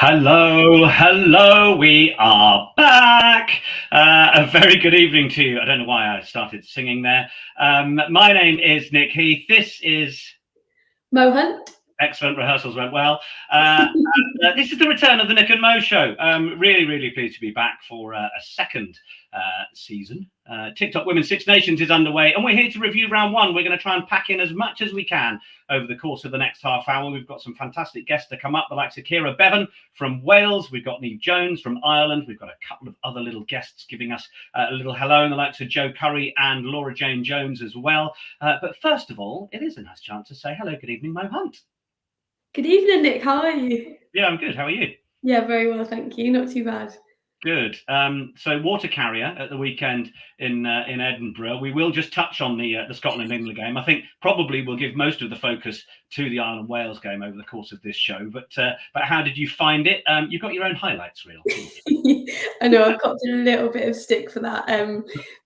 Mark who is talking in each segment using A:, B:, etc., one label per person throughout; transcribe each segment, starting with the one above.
A: Hello, we are back. A very good evening to you. I don't know why I started singing there. My name is Nick Heath. This is
B: Mo Hunt.
A: excellent. Rehearsals went well. This is the return of the Nick and Mo show. Really pleased to be back for a second season. TikTok Women's Six Nations is underway, and we're here to review round one. We're going to try and pack in as much as we can over the course of the next half hour. We've got some fantastic guests to come up, the likes of Kira Bevan from Wales. We've got Neve Jones from Ireland. We've got a couple of other little guests giving us a little hello, and the likes of Joe Currie and Laura Jane Jones as well. But first of all, it is a nice chance to say hello, good evening, Mo Hunt.
B: Good evening, Nick. How are you?
A: Yeah, I'm good. How are you?
B: Yeah, very well, thank you. Not too bad.
A: Good. So water carrier at the weekend in Edinburgh. We will just touch on the Scotland-England game. I think probably we'll give most of the focus to the Ireland-Wales game over the course of this show. But how did you find it? You've got your own highlights reel.
B: I know I've got a little bit of stick for that.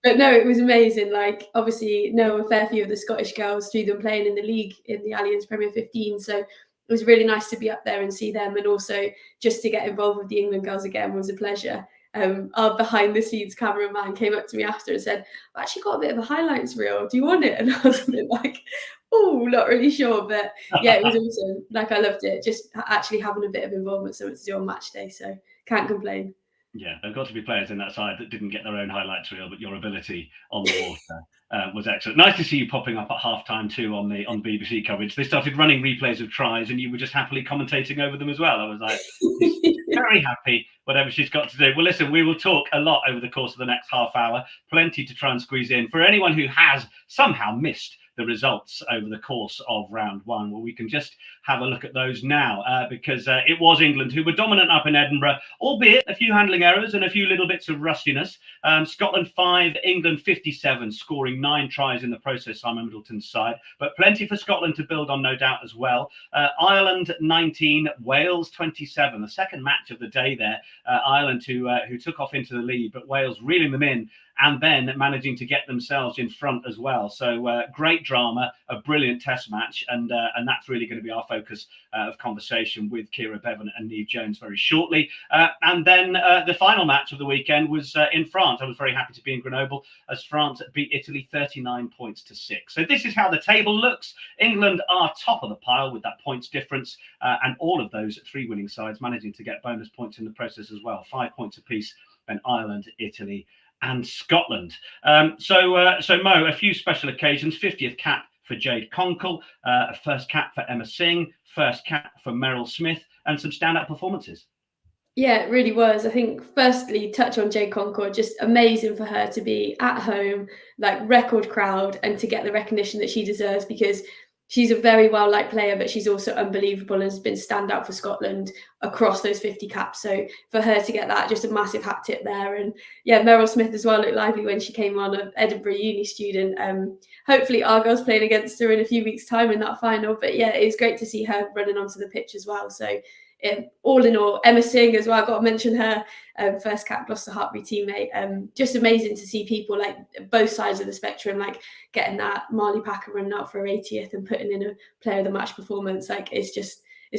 B: But no, it was amazing. Like, obviously, know a fair few of the Scottish girls through them playing in the league in the Allianz Premier 15. So it was really nice to be up there and see them, and also just to get involved with the England girls again was a pleasure. Our behind the scenes cameraman came up to me after and said, I've actually got a bit of a highlights reel. Do you want it? And I was a bit like, oh, not really sure. But yeah, it was awesome. Like, I loved it. Just actually having a bit of involvement, something to do on match day. So can't complain.
A: Yeah, there've got to be players in that side that didn't get their own highlights reel, but your ability on the water was excellent. Nice to see you popping up at halftime too on BBC coverage. They started running replays of tries, and you were just happily commentating over them as well. I was like, very happy, whatever she's got to do. Well, listen, we will talk a lot over the course of the next half hour. Plenty to try and squeeze in. For anyone who has somehow missed the results over the course of round one, well, we can just have a look at those now, because it was England who were dominant up in Edinburgh, albeit a few handling errors and a few little bits of rustiness. Scotland 5, England 57, scoring 9 tries in the process, Simon Middleton's side, but plenty for Scotland to build on, no doubt, as well. Ireland 19, Wales 27, the second match of the day there. Ireland who took off into the lead, but Wales reeling them in and then managing to get themselves in front as well. So great drama, a brilliant test match, and that's really going to be our focus of conversation with Kira Bevan and Neve Jones very shortly. And then the final match of the weekend was in France. I was very happy to be in Grenoble as France beat Italy 39 points to 6. So this is how the table looks. England are top of the pile with that points difference, and all of those 3 winning sides managing to get bonus points in the process as well. 5 points apiece, then Ireland, Italy, and Scotland. So Mo, a few special occasions: 50th cap for Jade Conkle, a first cap for Emma Singh, first cap for Meryl Smith, and some standout performances.
B: Yeah, it really was. I think firstly, touch on Jade Concord, just amazing for her to be at home, like record crowd, and to get the recognition that she deserves, because she's a very well-liked player, but she's also unbelievable and has been standout for Scotland across those 50 caps. So for her to get that, just a massive hat tip there. And yeah, Meryl Smith as well looked lively when she came on, an Edinburgh uni student. Hopefully Argyle's playing against her in a few weeks' time in that final. But yeah, it was great to see her running onto the pitch as well. So all in all, Emma Singh as well, I've got to mention her, first cap Gloucester Hartbury teammate. Just amazing to see people like both sides of the spectrum, like getting that Marley Packer running out for her 80th and putting in a player of the match performance. Like, it's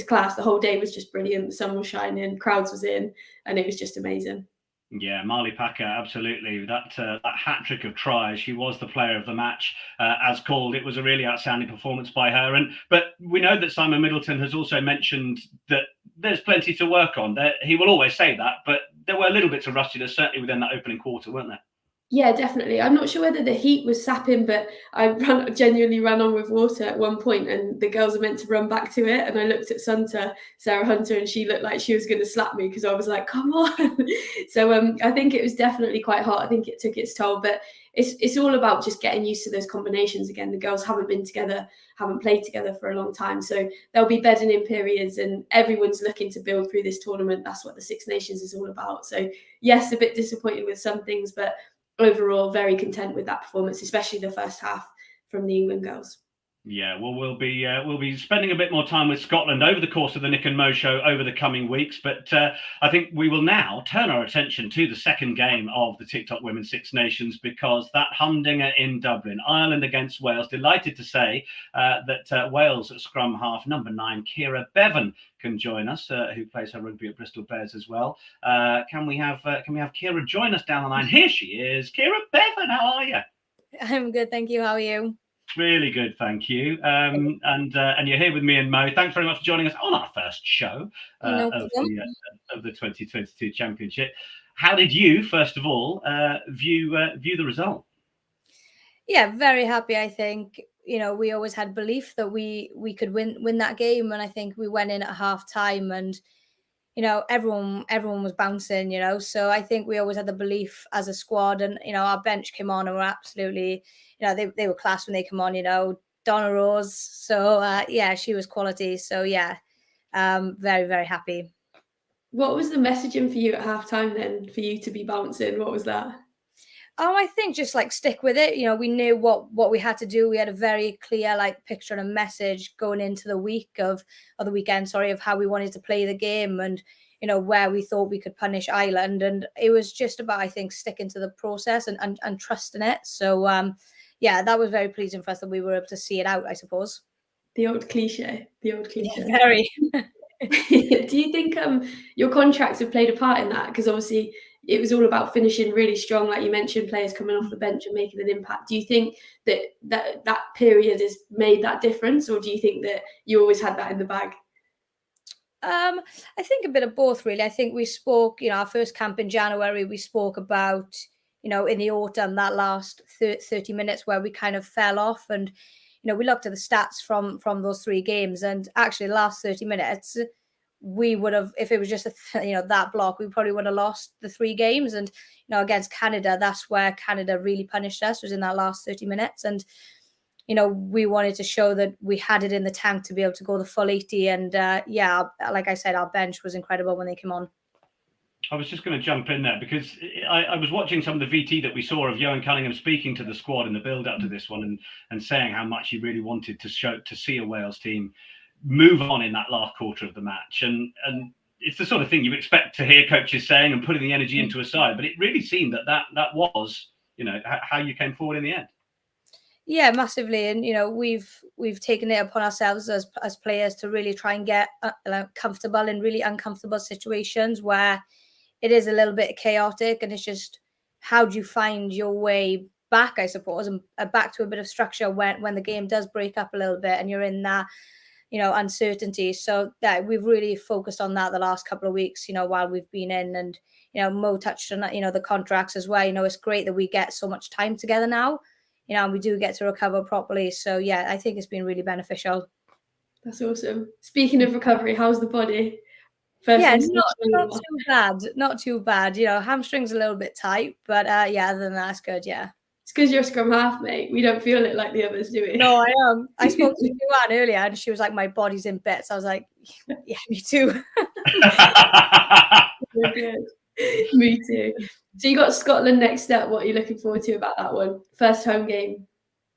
B: class. The whole day was just brilliant. The sun was shining, crowds was in, and it was just amazing.
A: Yeah, Marley Packer, absolutely. That hat trick of tries, she was the player of the match, as called. It was a really outstanding performance by her. But we know that Simon Middleton has also mentioned that there's plenty to work on. He will always say that, but there were little bits of rustiness, certainly within that opening quarter, weren't there?
B: Yeah, definitely. I'm not sure whether the heat was sapping, but I genuinely ran on with water at one point, and the girls are meant to run back to it. And I looked at Sarah Hunter, and she looked like she was going to slap me because I was like, "Come on!" So I think it was definitely quite hot. I think it took its toll, but it's all about just getting used to those combinations again. The girls haven't been together, haven't played together for a long time, so they'll be bedding in periods, and everyone's looking to build through this tournament. That's what the Six Nations is all about. So yes, a bit disappointed with some things, but overall very content with that performance, especially the first half from the England girls.
A: Yeah, well, we'll be spending a bit more time with Scotland over the course of the Nick and Mo show over the coming weeks. But I think we will now turn our attention to the second game of the TikTok Women's Six Nations, because that humdinger in Dublin, Ireland against Wales. Delighted to say that Wales scrum half number 9, Ciara Bevan, can join us, who plays her rugby at Bristol Bears as well. Can we have Ciara join us down the line? Here she is, Ciara Bevan. How are you?
C: I'm good, thank you. How are you?
A: Really good, thank you. And you're here with me and Mo. Thanks very much for joining us on our first show of the 2022 Championship. How did you, first of all, view the result?
C: Yeah, very happy. I think we always had belief that we could win that game, and I think we went in at half time, and everyone was bouncing. So I think we always had the belief as a squad, and our bench came on and were absolutely. They were class when they come on, Donna Rose. So, yeah, she was quality. So, yeah, very, very happy.
B: What was the messaging for you at halftime then, for you to be bouncing? What was that?
C: I think just stick with it. We knew what we had to do. We had a very clear picture and a message going into the weekend, of how we wanted to play the game and, where we thought we could punish Ireland. And it was just about, I think, sticking to the process and trusting it. So, yeah, that was very pleasing for us that we were able to see it out, I suppose.
B: The old cliche.
C: Yeah, very.
B: Do you think your contracts have played a part in that? Because obviously it was all about finishing really strong, like you mentioned, players coming off the bench and making an impact. Do you think that period has made that difference, or do you think that you always had that in the bag?
C: I think a bit of both, really. I think we spoke, our first camp in January, we spoke about in the autumn, that last 30 minutes where we kind of fell off, and we looked at the stats from those 3 games, and actually the last 30 minutes we would have, if it was just that block, we probably would have lost the 3 games. And against Canada, that's where Canada really punished us, was in that last 30 minutes. And we wanted to show that we had it in the tank to be able to go the full 80. And yeah, like I said, our bench was incredible when they came on.
A: I was just going to jump in there, because I was watching some of the VT that we saw of Johan Cunningham speaking to the squad in the build-up to this one, and saying how much he really wanted to see a Wales team move on in that last quarter of the match. And it's the sort of thing you expect to hear coaches saying and putting the energy into a side. But it really seemed that was, how you came forward in the end.
C: Yeah, massively. And, we've taken it upon ourselves as players to really try and get comfortable in really uncomfortable situations where it is a little bit chaotic, and it's just, how do you find your way back, I suppose, and back to a bit of structure when the game does break up a little bit and you're in that, uncertainty. So that we've really focused on that the last couple of weeks, while we've been in. And, Mo touched on that, the contracts as well. It's great that we get so much time together now, and we do get to recover properly. So, yeah, I think it's been really beneficial.
B: That's awesome. Speaking of recovery, how's the body?
C: Not too bad. Hamstring's a little bit tight, but yeah, other than that, it's good. Yeah,
B: it's because you're a scrum half, mate. We don't feel it like the others, do we?
C: No, I am. I spoke to Joanne earlier, and she was like, "My body's in bits." I was like, "Yeah, me too."
B: Me too. So you got Scotland next up. What are you looking forward to about that one? First home game.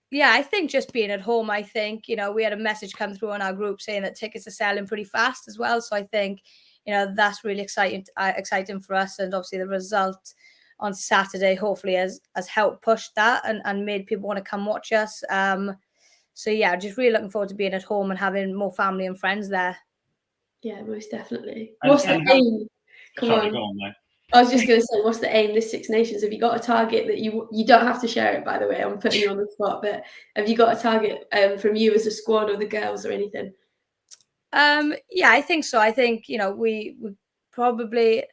C: Yeah, I think just being at home. I think we had a message come through on our group saying that tickets are selling pretty fast as well. So I think that's really exciting for us, and obviously the result on Saturday hopefully has helped push that and made people want to come watch us. So yeah, just really looking forward to being at home and having more family and friends there.
B: Yeah, most definitely. What's the aim?
A: Go on, mate.
B: I was just going to say, what's the aim this Six Nations? Have you got a target that you don't have to share it, by the way? I'm putting you on the spot, but have you got a target from you as a squad or the girls or anything?
C: Yeah, I think so. I think we probably,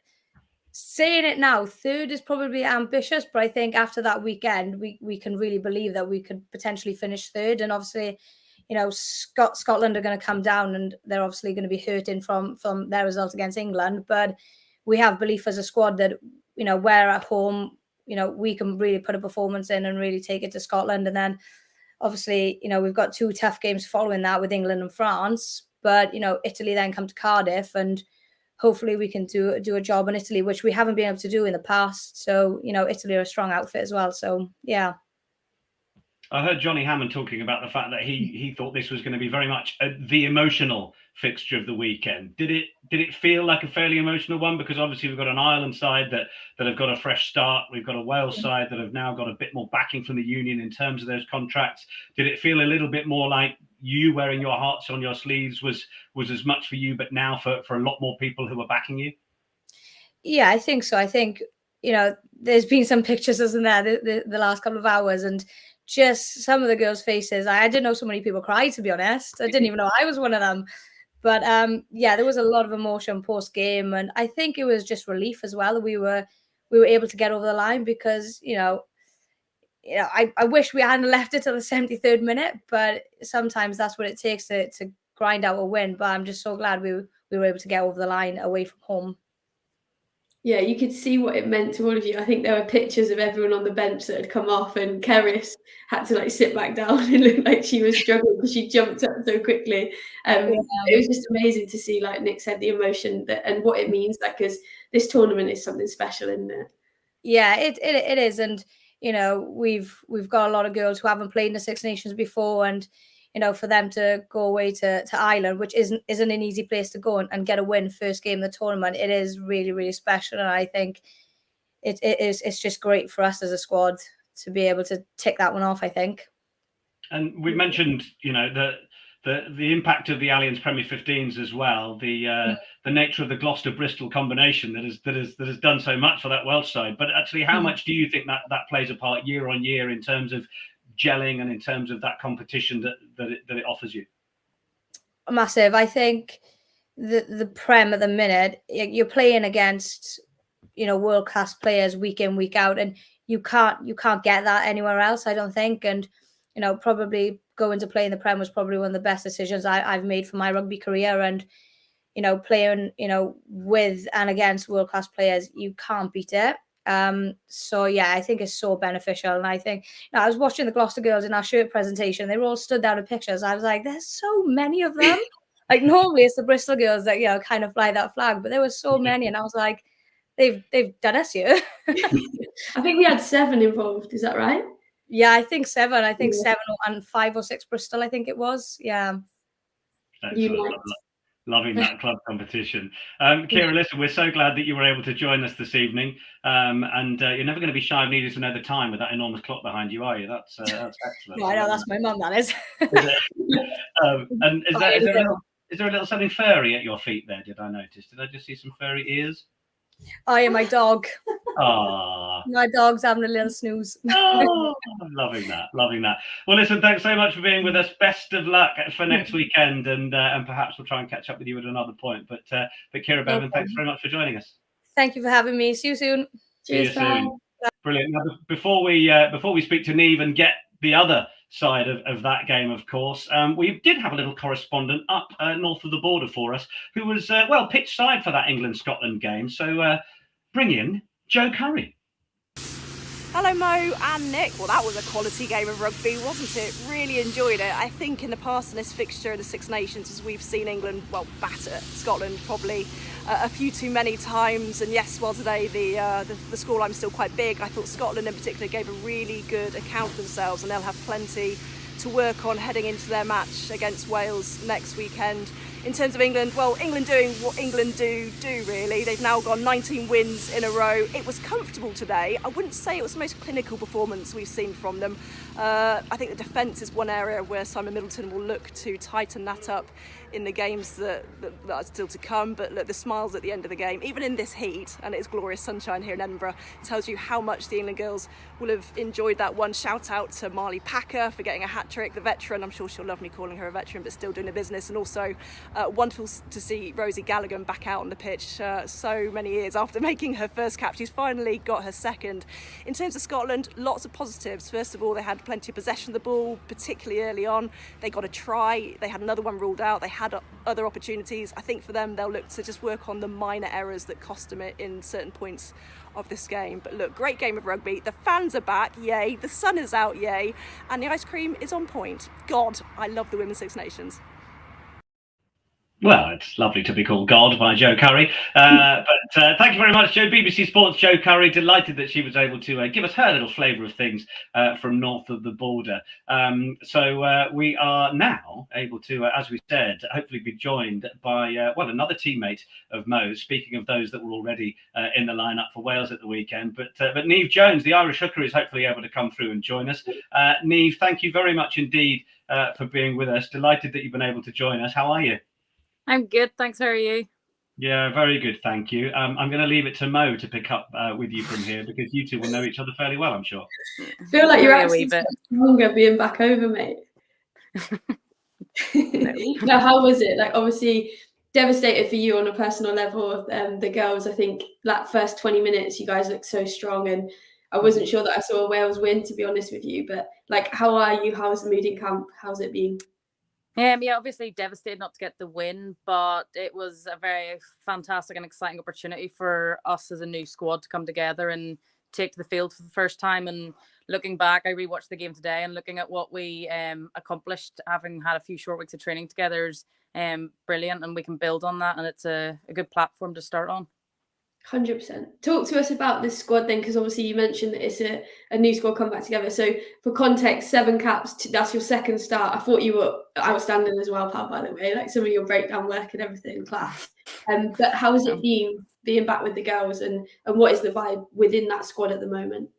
C: saying it now, 3rd is probably ambitious, but I think after that weekend, we can really believe that we could potentially finish 3rd. And obviously, Scotland are going to come down, and they're obviously going to be hurting from their result against England. But we have belief as a squad that we're at home. We can really put a performance in and really take it to Scotland. And then obviously, we've got 2 tough games following that with England and France. But Italy then come to Cardiff, and hopefully we can do a job in Italy, which we haven't been able to do in the past. So Italy are a strong outfit as well. So yeah.
A: I heard Johnny Hammond talking about the fact that he thought this was going to be very much the emotional fixture of the weekend. Did it feel like a fairly emotional one? Because obviously we've got an Ireland side that have got a fresh start. We've got a Wales side that have now got a bit more backing from the union in terms of those contracts. Did it feel a little bit more like you wearing your hearts on your sleeves was as much for you, but now for a lot more people who are backing you?
C: Yeah, I think so. I think, there's been some pictures, isn't there, the last couple of hours, and just some of the girls' faces. I didn't know so many people cried, to be honest. I didn't even know I was one of them. But yeah, there was a lot of emotion post game, and I think it was just relief as well that we were able to get over the line, because I wish we hadn't left it till the 73rd minute, but sometimes that's what it takes to grind out a win. But I'm just so glad we were able to get over the line away from home.
B: Yeah, you could see what it meant to all of you. I think there were pictures of everyone on the bench that had come off, and Currie had to sit back down and look like she was struggling because she jumped up so quickly. It was just amazing to see, like Nick said, the emotion and what it means, because this tournament is something special, isn't it?
C: Yeah, it is, and we've got a lot of girls who haven't played in the Six Nations before, and for them to go away to Ireland, which isn't an easy place to go and get a win first game of the tournament, it is really, really special. And I think it's just great for us as a squad to be able to tick that one off, I think.
A: And we mentioned, the impact of the Allianz Premier 15s as well, the nature of the Gloucester Bristol combination that has done so much for that Welsh side. But actually, how much do you think that plays a part year on year in terms of gelling and in terms of that competition that it offers you?
C: Massive. I think the Prem at the minute, you're playing against world class players week in, week out, and you can't get that anywhere else, I don't think. And probably going to play in the Prem was probably one of the best decisions I've made for my rugby career. And playing with and against world class players, you can't beat it. So yeah, I think it's so beneficial. And I think I was watching the Gloucester girls in our shirt presentation. They were all stood down in pictures. I was like, there's so many of them. Like normally it's the Bristol girls that kind of fly that flag, but there were so many, and I was like, they've done us here.
B: I think we had 7 involved. Is that right?
C: Yeah, I think 7. I think 7 and 5 or 6 Bristol, I think it was. Yeah.
A: Loving that club competition. Kira, listen, we're so glad that you were able to join us this evening. And you're never going to be shy of needing to know the time with that enormous clock behind you, are you? That's excellent.
C: No, I know, that's my mum, that is.
A: And is there a little something furry at your feet there? Did I notice? Did I just see some furry ears?
C: Oh yeah, my dog.
A: Ah,
C: my dog's having a little snooze.
A: Oh, loving that. Well, listen, thanks so much for being with us. Best of luck for next weekend, and perhaps we'll try and catch up with you at another point. But Kira Bevan, thanks very much for joining us.
C: Thank you for having me. See you soon.
A: See you soon. Brilliant. Now, before we speak to Niamh and get the other side of that game, of course, we did have a little correspondent up north of the border for us who was pitch side for that England-Scotland game. So bring in Joe Currie.
D: Hello Mo and Nick. Well, that was a quality game of rugby, wasn't it? Really enjoyed it. I think in the past in this fixture of the Six Nations, as we've seen England batter Scotland probably a few too many times. And yes, well today the scoreline's still quite big. I thought Scotland in particular gave a really good account of themselves, and they'll have plenty to work on heading into their match against Wales next weekend. In terms of England, England doing what England do really. They've now got 19 wins in a row. It was comfortable today. I wouldn't say it was the most clinical performance we've seen from them. I think the defence is one area where Simon Middleton will look to tighten that up in the games that are still to come. But look, the smiles at the end of the game, even in this heat, and it's glorious sunshine here in Edinburgh, tells you how much the England girls will have enjoyed that one. Shout out to Marley Packer for getting a hat-trick, the veteran. I'm sure she'll love me calling her a veteran, but still doing the business. And also wonderful to see Rosie Gallagher back out on the pitch so many years after making her first cap. She's finally got her second. In terms of Scotland, lots of positives. First of all, they had plenty of possession of the ball, particularly early on. They got a try. They had another one ruled out. They had other opportunities. I think for them, they'll look to just work on the minor errors that cost them in certain points of this game. But look, great game of rugby. The fans are back, yay. The sun is out, yay. And the ice cream is on point. God, I love the Women's Six Nations.
A: Well, it's lovely to be called God by Joe Currie. But thank you very much, Joe. BBC Sports Joe Currie. Delighted that she was able to give us her little flavour of things from north of the border. So we are now able to, as we said, hopefully be joined by, another teammate of Mo's. Speaking of those that were already in the lineup for Wales at the weekend. But Neve Jones, the Irish hooker, is hopefully able to come through and join us. Neve, thank you very much indeed for being with us. Delighted that you've been able to join us. How are you?
E: I'm good, thanks. How are you?
A: Yeah, very good, thank you. I'm going to leave it to Mo to pick up with you from here because you two will know each other fairly well, I'm sure.
B: I feel like you're
E: Maybe a
B: actually
E: wee bit.
B: longer being back over, mate. Now, how was it? Like, obviously, devastated for you on a personal level. The girls, I think, that first 20 minutes, you guys looked so strong, and I wasn't sure that I saw Wales win, to be honest with you. But like, how are you? How's the mood in camp? How's it been?
E: Yeah, obviously devastated not to get the win, but it was a very fantastic and exciting opportunity for us as a new squad to come together and take to the field for the first time. And looking back, I rewatched the game today and looking at what we accomplished, having had a few short weeks of training together, is brilliant, and we can build on that, and it's a good platform to start on.
B: 100%. Talk to us about this squad then, because obviously you mentioned that it's a new squad come back together. So for context, 7 caps, that's your second start. I thought you were outstanding as well, pal, by the way, like some of your breakdown work and everything, class. But how has it been being back with the girls, and what is the vibe within that squad at the moment?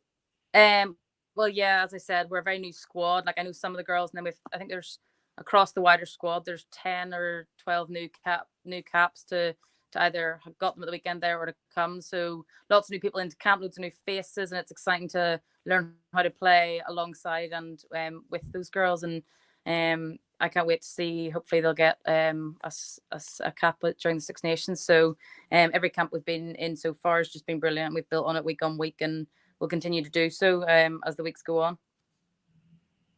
E: Well, yeah, as I said, we're a very new squad. Like, I know some of the girls, and then I think there's across the wider squad, there's 10 or 12 new caps to either have got them at the weekend there or to come. So lots of new people into camp, loads of new faces, and it's exciting to learn how to play alongside and with those girls. And I can't wait to see. Hopefully they'll get us a cap during the Six Nations. So every camp we've been in so far has just been brilliant. We've built on it week on week, and we'll continue to do so as the weeks go on.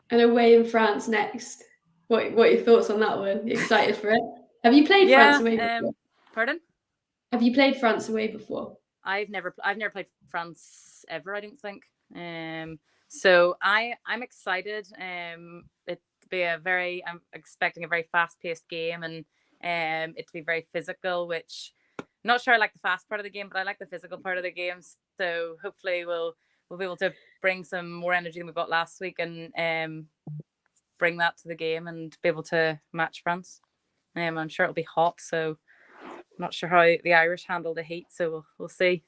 B: And away in France next. What are your thoughts on that one? You excited for it? Have you played France away before?
E: Pardon?
B: Have you played France away before?
E: I've never played France ever, I don't think. So I'm excited. It to be I'm expecting a very fast-paced game, and it to be very physical, which I'm not sure I like the fast part of the game, but I like the physical part of the game. So hopefully we'll be able to bring some more energy than we got last week, and bring that to the game and be able to match France. I'm sure it'll be hot, so I'm not sure how the Irish handle the heat, so we'll see.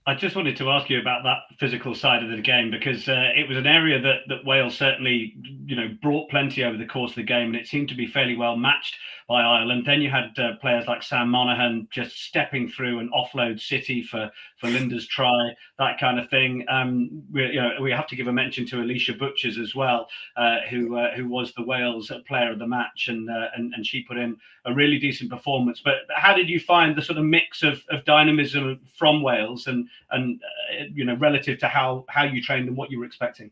A: I just wanted to ask you about that physical side of the game, because it was an area that Wales certainly, brought plenty over the course of the game, and it seemed to be fairly well matched by Ireland. Then you had players like Sam Monaghan just stepping through and offload City for Linda's try, that kind of thing. We have to give a mention to Alicia Butchers as well, who was the Wales player of the match, and she put in a really decent performance. But how did you find the sort of mix of dynamism from Wales and relative to how you trained and what you were expecting?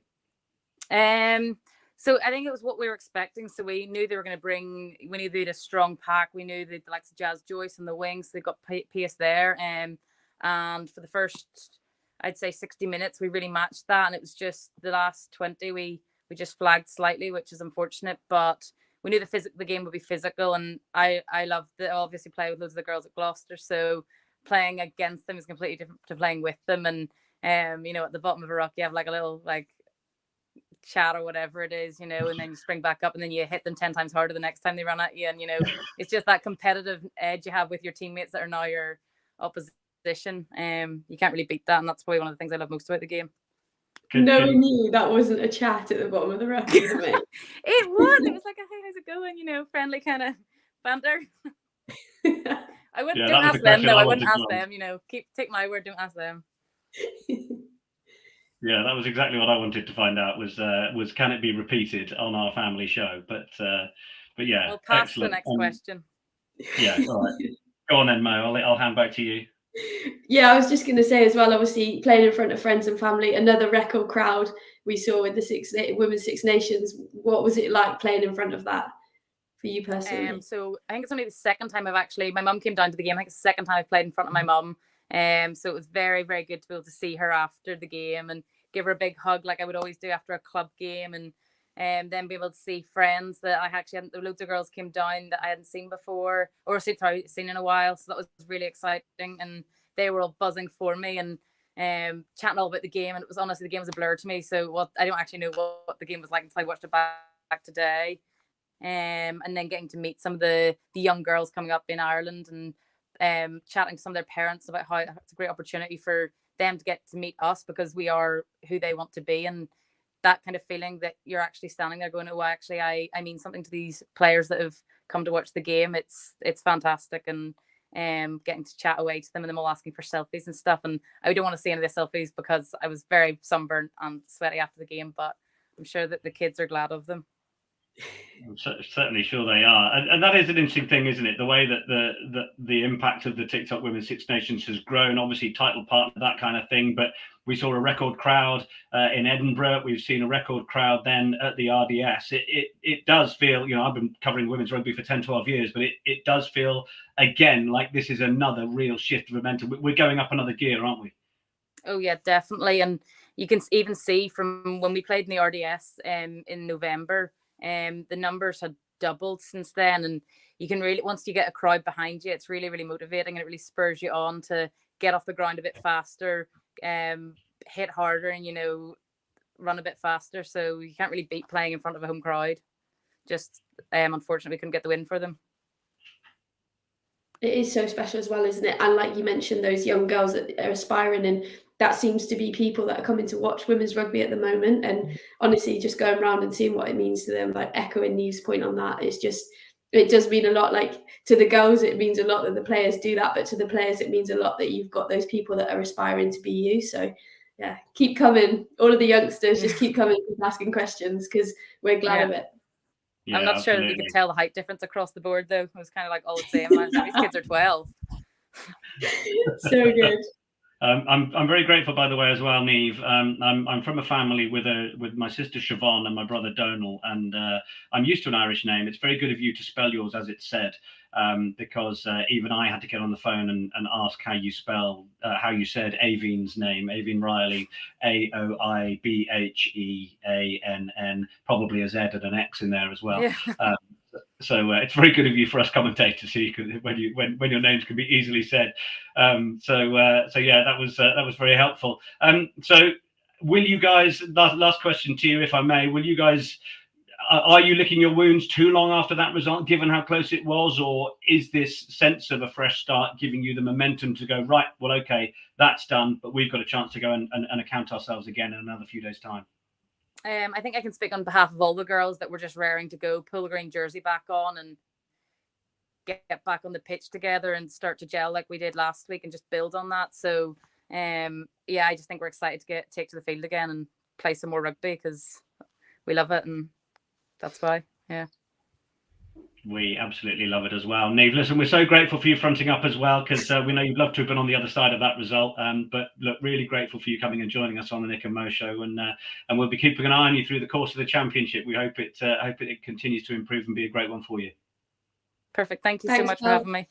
E: So I think it was what we were expecting. So we knew they were going to bring. We knew they had a strong pack. We knew the likes of Jazz Joyce on the wings. So they got pace there. And for the first, I'd say 60 minutes, we really matched that. And it was just the last 20 we just flagged slightly, which is unfortunate. But we knew the game would be physical, and I love to obviously play with loads of the girls at Gloucester. So playing against them is completely different to playing with them. And at the bottom of a rock, you have like a little chat or whatever it is, and then you spring back up, and then you hit them 10 times harder the next time they run at you. And it's just that competitive edge you have with your teammates that are now your opposition. You can't really beat that, and that's probably one of the things I love most about the game.
B: No one knew that wasn't a chat at the bottom of the rock, either, mate.
E: It was like, hey, how's it going? Friendly kind of banter. I wouldn't don't ask them though. I wouldn't ask them. Take my word. Don't ask them.
A: Yeah, that was exactly what I wanted to find out. Was can it be repeated on our family show? But yeah,
E: we'll pass
A: excellent.
E: The next question.
A: Yeah, all right. Go on then, Mo. I'll hand back to you.
B: Yeah, I was just going to say as well, obviously playing in front of friends and family, another record crowd we saw with the Women's Six Nations. What was it like playing in front of that for you personally?
E: So I think it's only the second time my mum came down to the game. I think it's the second time I've played in front of my mum. So it was very, very good to be able to see her after the game and give her a big hug like I would always do after a club game. And then be able to see friends that I actually hadn't, loads of girls came down that I hadn't seen before, or seen in a while. So that was really exciting, and they were all buzzing for me and chatting all about the game. And it was honestly, the game was a blur to me. So I don't actually know what the game was like until I watched it back today. And then getting to meet some of the young girls coming up in Ireland, and chatting to some of their parents about how it's a great opportunity for them to get to meet us because we are who they want to be. And that kind of feeling that you're actually standing there going, oh, actually, I mean something to these players that have come to watch the game. It's fantastic. And getting to chat away to them, and them all asking for selfies and stuff. And I don't want to see any of the selfies because I was very sunburnt and sweaty after the game, but I'm sure that the kids are glad of them.
A: I'm certainly sure they are, and that is an interesting thing, isn't it? The way that the impact of the TikTok Women's Six Nations has grown. Obviously, title partner, that kind of thing. But we saw a record crowd in Edinburgh. We've seen a record crowd then at the RDS. It does feel, I've been covering women's rugby for 10, 12 years, but it does feel again like this is another real shift of momentum. We're going up another gear, aren't we?
E: Oh yeah, definitely. And you can even see from when we played in the RDS in November. The numbers had doubled since then, and you can really, once you get a crowd behind you, it's really, really motivating, and it really spurs you on to get off the ground a bit faster, hit harder, and run a bit faster. So you can't really beat playing in front of a home crowd. Just unfortunately, we couldn't get the win for them.
B: It is so special as well, isn't it? And like you mentioned, those young girls that are aspiring, and that seems to be people that are coming to watch women's rugby at the moment. And honestly, just going around and seeing what it means to them, like echoing Neve's point on that, it does mean a lot. Like to the girls, it means a lot that the players do that, but to the players, it means a lot that you've got those people that are aspiring to be you. So yeah, keep coming. All of the youngsters, just keep coming, keep asking questions, because we're glad of it.
E: Yeah, I'm not
A: absolutely.
E: sure that you could tell the height difference across the board, though. It was kind of like all the same. These kids are 12.
B: So good.
A: I'm very grateful, by the way, as well, Neve. I'm from a family with my sister Siobhan and my brother Donal, and I'm used to an Irish name. It's very good of you to spell yours as it's said, because even I had to get on the phone and ask how you said Aoibheann's name, Aoibheann Riley, Aoibheann, probably a Z and an X in there as well.
E: Yeah.
A: So it's very good of you for us commentators when your names can be easily said. So yeah, that was very helpful. So will you guys? Last question to you, if I may. Will you guys? Are you licking your wounds too long after that result, given how close it was, or is this sense of a fresh start giving you the momentum to go, right? Well, okay, that's done, but we've got a chance to go and account ourselves again in another few days' time.
E: I think I can speak on behalf of all the girls that were just raring to go, pull the green jersey back on and get back on the pitch together and start to gel like we did last week and just build on that. So, yeah, I just think we're excited to take to the field again and play some more rugby because we love it, and that's why, yeah.
A: We absolutely love it as well. Neve, listen, we're so grateful for you fronting up as well, because we know you'd love to have been on the other side of that result. But look, really grateful for you coming and joining us on the Nick and Mo show, and we'll be keeping an eye on you through the course of the championship. We hope it continues to improve and be a great one for you.
E: Perfect. Thank you so much for having me.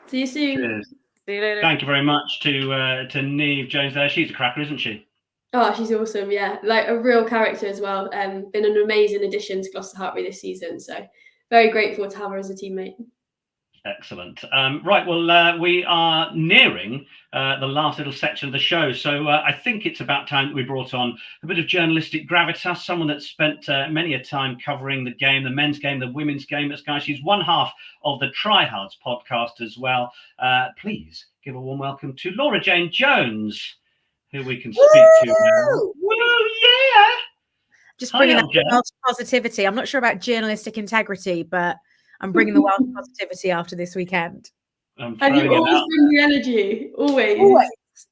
B: See you soon.
A: Cheers.
E: See you later.
A: Thank you very much to Neve Jones there. She's a cracker, isn't she?
B: Oh, she's awesome. Yeah, like a real character as well. Been an amazing addition to Gloucester Hartpury this season. So very grateful to have her as a teammate.
A: Excellent. Right, well, we are nearing the last little section of the show. So I think it's about time that we brought on a bit of journalistic gravitas, someone that's spent many a time covering the game, the men's game, the women's game at Sky. She's one half of the Try Hards podcast as well. Please give a warm welcome to Laura Jane Jones, who we can speak to now. Woo, yeah!
F: Just bringing that Welsh positivity. I'm not sure about journalistic integrity, but I'm bringing the Welsh positivity after this weekend.
B: And you always bring the energy, always.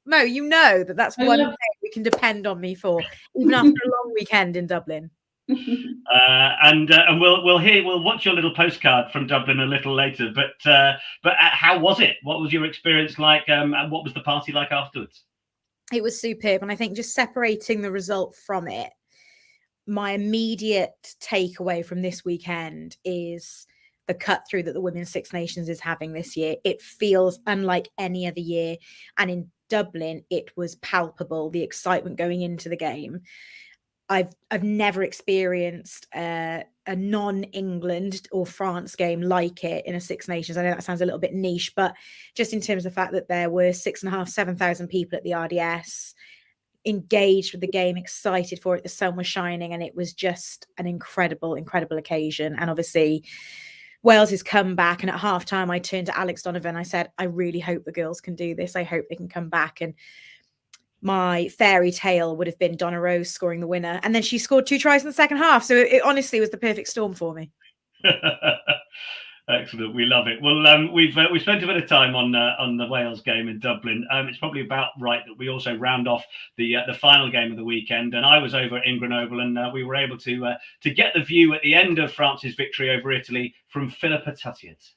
F: Mo, you know that's one thing we can depend on me for, even after a long weekend in Dublin.
A: And we'll watch your little postcard from Dublin a little later. But how was it? What was your experience like? And what was the party like afterwards?
F: It was superb, and I think just separating the result from it, my immediate takeaway from this weekend is the cut through that the Women's Six Nations is having this year. It feels unlike any other year, and in Dublin, it was palpable, the excitement going into the game. I've never experienced a non-England or France game like it in a Six Nations. I know that sounds a little bit niche, but just in terms of the fact that there were 6,500, 7,000 people at the RDS engaged with the game, excited for it, the sun was shining, and it was just an incredible occasion. And obviously Wales has come back, and at halftime I turned to Alex Donovan, I said, I really hope the girls can do this. I hope they can come back. And my fairy tale would have been Donna Rose scoring the winner, and then she scored 2 tries in the second half. So it honestly was the perfect storm for me.
A: Excellent, we love it. Well, we've spent a bit of time on the Wales game in Dublin. It's probably about right that we also round off the final game of the weekend. And I was over at Grenoble, and we were able to get the view at the end of France's victory over Italy from Philippa Tuttiett.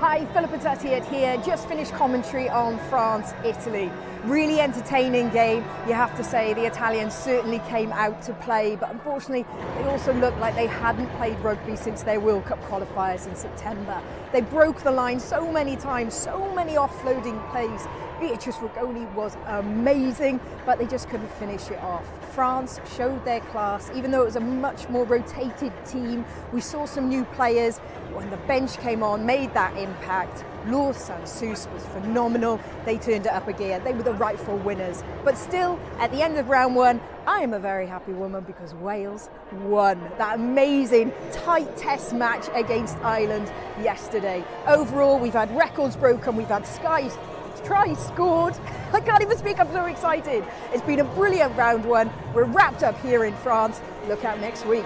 D: Hi, Philippa Tuttiett here. Just finished commentary on France-Italy. Really entertaining game. You have to say the Italians certainly came out to play, but unfortunately they also looked like they hadn't played rugby since their World Cup qualifiers in September. They broke the line so many times, so many offloading plays. Beatrice Rigoni was amazing, but they just couldn't finish it off. France showed their class, even though it was a much more rotated team. We saw some new players when the bench came on, made that impact. Laure Sansus was phenomenal. They turned it up a gear. They were the rightful winners. But still, at the end of round one, I am a very happy woman because Wales won that amazing tight test match against Ireland yesterday. Overall, we've had records broken. We've had tries scored. I can't even speak, I'm so excited. It's been a brilliant round one. We're wrapped up here in France. Look out next week.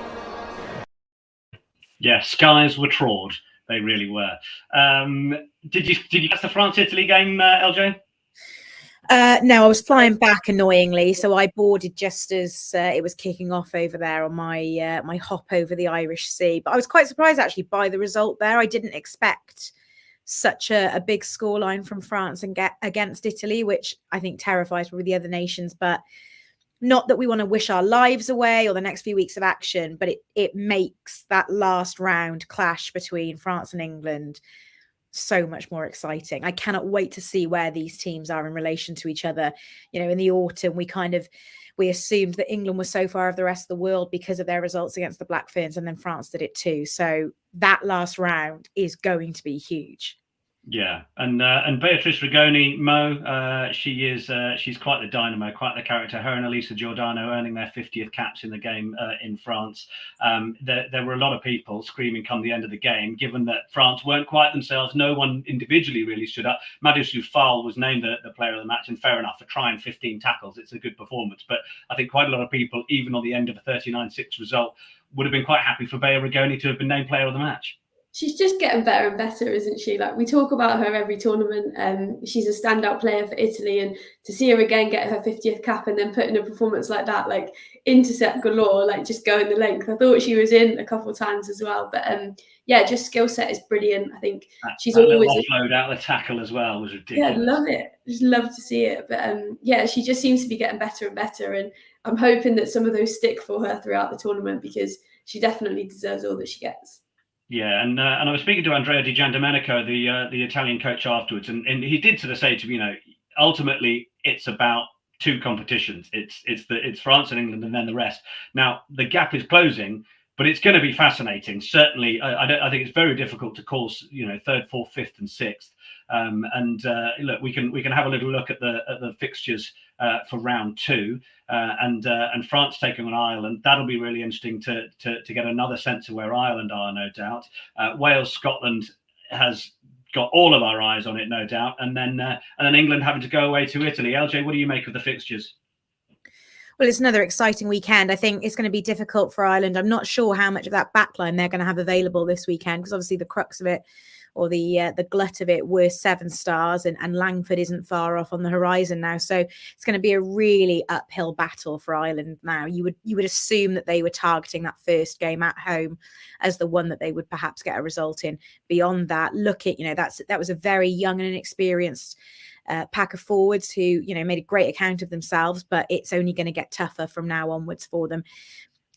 A: Yeah, skies were trod. They really were. Did you catch the France-Italy game, LJ?
F: No, I was flying back annoyingly, so I boarded just as it was kicking off over there on my my hop over the Irish Sea. But I was quite surprised actually by the result there. I didn't expect such a big scoreline from France and against Italy, which I think terrifies probably the other nations. But not that we want to wish our lives away or the next few weeks of action, but it makes that last round clash between France and England so much more exciting. I cannot wait to see where these teams are in relation to each other. You know, in the autumn, we assumed that England was so far of the rest of the world because of their results against the Black Ferns, and then France did it too. So that last round is going to be huge.
A: Yeah, and Beatrice Rigoni, Mo, she's quite the dynamo, quite the character. Her and Elisa Giordano earning their 50th caps in the game in France. There were a lot of people screaming come the end of the game, given that France weren't quite themselves. No one individually really stood up. Marius Lufal was named the player of the match, and fair enough for trying 15 tackles. It's a good performance, but I think quite a lot of people, even on the end of a 39-6 result, would have been quite happy for Bea Rigoni to have been named player of the match.
B: She's just getting better and better, isn't she? Like, we talk about her every tournament. She's a standout player for Italy, and to see her again get her 50th cap and then put in a performance like that, like intercept galore, like just going the length. I thought she was in a couple of times as well, but yeah, just skill set is brilliant. I think she's always
A: offload out the tackle as well was ridiculous.
B: Yeah, love it. Just love to see it. But yeah, she just seems to be getting better and better, and I'm hoping that some of those stick for her throughout the tournament because she definitely deserves all that she gets.
A: Yeah, and I was speaking to Andrea Di Giandomenico, the Italian coach, afterwards, and he did sort of say to me, ultimately it's about two competitions. It's France and England, and then the rest. Now the gap is closing, but it's going to be fascinating. Certainly, I think it's very difficult to call, third, fourth, fifth, and sixth. Look, we can have a little look at the fixtures for round two, and France taking on Ireland. That'll be really interesting to get another sense of where Ireland are, no doubt. Wales, Scotland has got all of our eyes on it, no doubt, and then England having to go away to Italy. LJ, what do you make of the fixtures?
F: Well, it's another exciting weekend. I think it's going to be difficult for Ireland. I'm not sure how much of that backline they're going to have available this weekend, because obviously the crux of it, or the glut of it, were 7 stars, and Langford isn't far off on the horizon now. So it's going to be a really uphill battle for Ireland now. You would assume that they were targeting that first game at home as the one that they would perhaps get a result in. Beyond that, look at, that was a very young and inexperienced pack of forwards who, made a great account of themselves, but it's only going to get tougher from now onwards for them.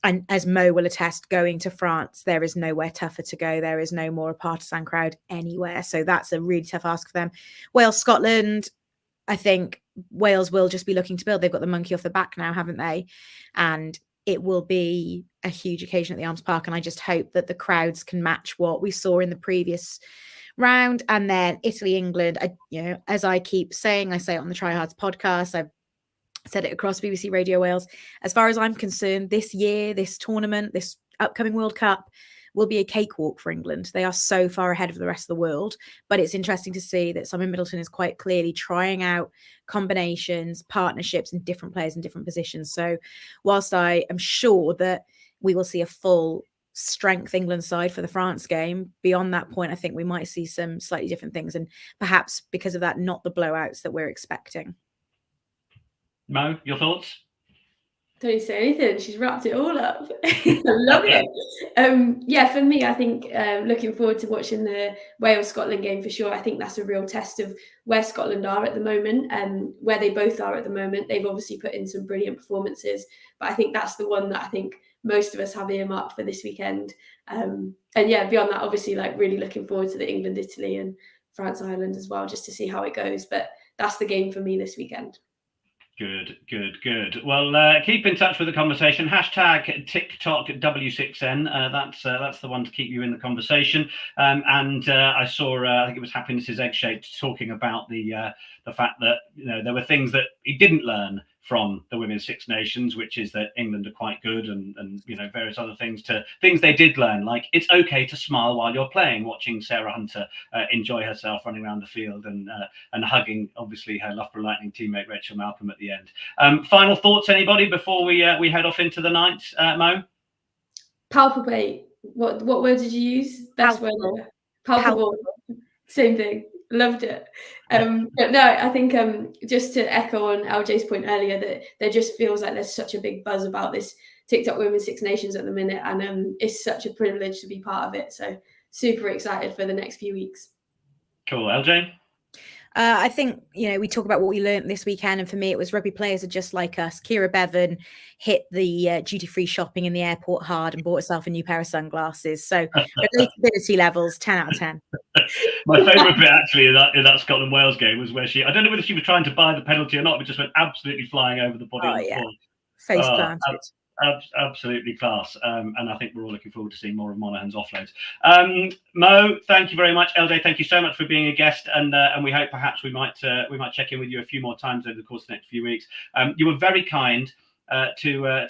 F: And as Mo will attest, going to France, there is nowhere tougher to go. There is no more a partisan crowd anywhere. So that's a really tough ask for them. Wales, Scotland, I think Wales will just be looking to build. They've got the monkey off the back now, haven't they? And it will be a huge occasion at the Arms Park. And I just hope that the crowds can match what we saw in the previous round. And then Italy, England, as I keep saying, I say it on the Try Hards podcast, I've said it across BBC Radio Wales. As far as I'm concerned, this year, this tournament, this upcoming World Cup will be a cakewalk for England. They are so far ahead of the rest of the world. But it's interesting to see that Simon Middleton is quite clearly trying out combinations, partnerships, and different players in different positions. So whilst I am sure that we will see a full strength England side for the France game, beyond that point, I think we might see some slightly different things. And perhaps because of that, not the blowouts that we're expecting.
A: Mo, your thoughts?
B: Don't say anything. She's wrapped it all up. I love it. Yeah, for me, I think looking forward to watching the Wales-Scotland game for sure. I think that's a real test of where Scotland are at the moment and where they both are at the moment. They've obviously put in some brilliant performances, but I think that's the one that I think most of us have earmarked for this weekend. And yeah, beyond that, obviously, like really looking forward to the England, Italy and France, Ireland as well, just to see how it goes. But that's the game for me this weekend. Good.
A: Well, keep in touch with the conversation. Hashtag TikTok W6N. That's the one to keep you in the conversation. And I saw, I think it was Happiness's Egg Shaped, talking about the fact that there were things that he didn't learn from the Women's Six Nations, which is that England are quite good, and various other things they did learn, like it's okay to smile while you're playing. Watching Sarah Hunter enjoy herself running around the field and hugging, obviously, her Loughborough Lightning teammate Rachel Malcolm at the end. Final thoughts, anybody, before we head off into the night? Mo?
B: Palpable. What word did you use? Best word. Palpable. Same thing. Loved it. But no, I think just to echo on LJ's point earlier, that there just feels like there's such a big buzz about this TikTok Women's Six Nations at the minute, and it's such a privilege to be part of it. So super excited for the next few weeks.
A: Cool. LJ?
F: I think, we talk about what we learned this weekend. And for me, it was rugby players are just like us. Kira Bevan hit the duty-free shopping in the airport hard and bought herself a new pair of sunglasses. So relatability levels, 10 out of 10.
A: My favourite bit, actually, in that Scotland-Wales game was where I don't know whether she was trying to buy the penalty or not, but just went absolutely flying over the body of the ball.
F: Face planted.
A: Absolutely class, and I think we're all looking forward to seeing more of Monaghan's offloads. Mo, thank you very much. LJ, thank you so much for being a guest, and we hope perhaps we might check in with you a few more times over the course of the next few weeks. You were very kind to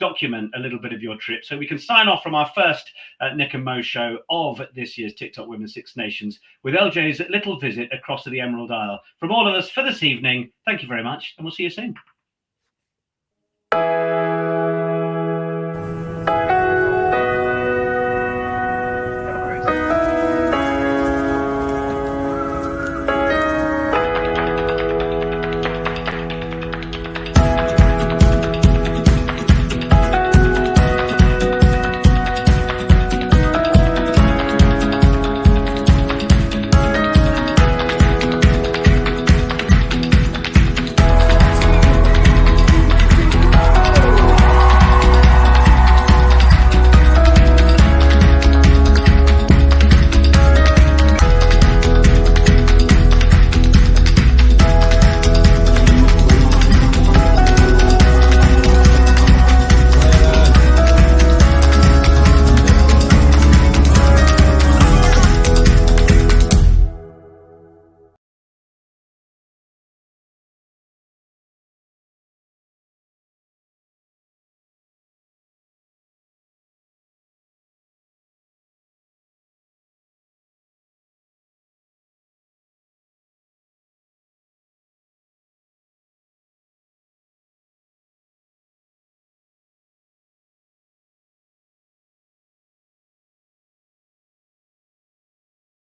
A: document a little bit of your trip, so we can sign off from our first Nick and Mo show of this year's TikTok Women's Six Nations with LJ's little visit across to the Emerald Isle. From all of us for this evening, thank you very much, and we'll see you soon.